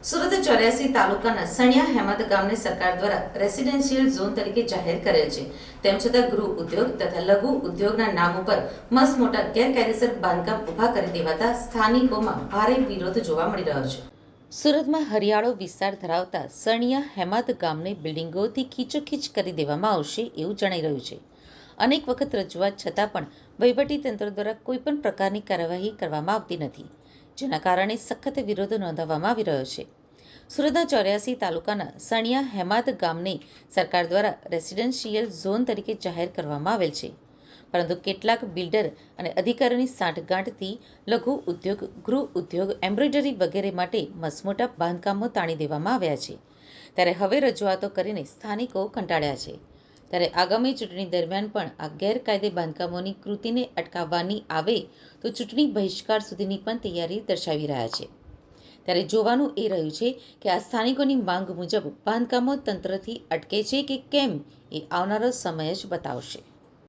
સુરત 84 તાલુકાના સણિયા હેમત ગામને સરકાર દ્વારા રેસિડેન્શિયલ ઝોન તરીકે જાહેર કરેલ છે. તેમ છતાં ગૃહ ઉદ્યોગ તથા લઘુ ઉદ્યોગના નામ ઉપર મસ્ત મોટા ગેરકાયદેસર બાંધકામ ઊભા કરી દેવાતા સ્થાનિકોમાં ભારે વિરોધ જોવા મળી રહ્યો છે. સુરતમાં હરિયાળો વિસ્તાર ધરાવતા સણિયા હેમત ગામને બિલ્ડિંગોથી ખીચોખીચ કરી દેવામાં આવશે એવું જણાઈ રહ્યું છે. અનેક વખત રજૂઆત છતાં પણ વહીવટીતંત્ર દ્વારા કોઈપણ પ્રકારની કાર્યવાહી કરવામાં આવતી નથી, જેના કારણે સખત વિરોધ નોંધાવવામાં આવી રહ્યો છે. સુરતના 84 તાલુકાના સણિયા હેમાદ ગામને સરકાર દ્વારા રેસિડેન્શિયલ ઝોન તરીકે જાહેર કરવામાં આવેલ છે, પરંતુ કેટલાક બિલ્ડર અને અધિકારીઓની સાંઠગાંઠથી લઘુ ઉદ્યોગ, ગૃહ ઉદ્યોગ, એમ્બ્રોઇડરી વગેરે માટે મસમોટા બાંધકામો તાણી દેવામાં આવ્યા છે. ત્યારે હવે રજૂઆતો કરીને સ્થાનિકો કંટાળ્યા છે. ત્યારે આગામી ચૂંટણી દરમિયાન પણ આ ગેરકાયદે બાંધકામોની કૃતિને અટકાવવાની આવે તો ચૂંટણી બહિષ્કાર સુધીની પણ તૈયારી દર્શાવી રહ્યા છે. ત્યારે જોવાનું એ રહ્યું છે કે આ સ્થાનિકોની માંગ મુજબ બાંધકામો તંત્રથી અટકે છે કે કેમ, એ આવનારો સમય જ બતાવશે.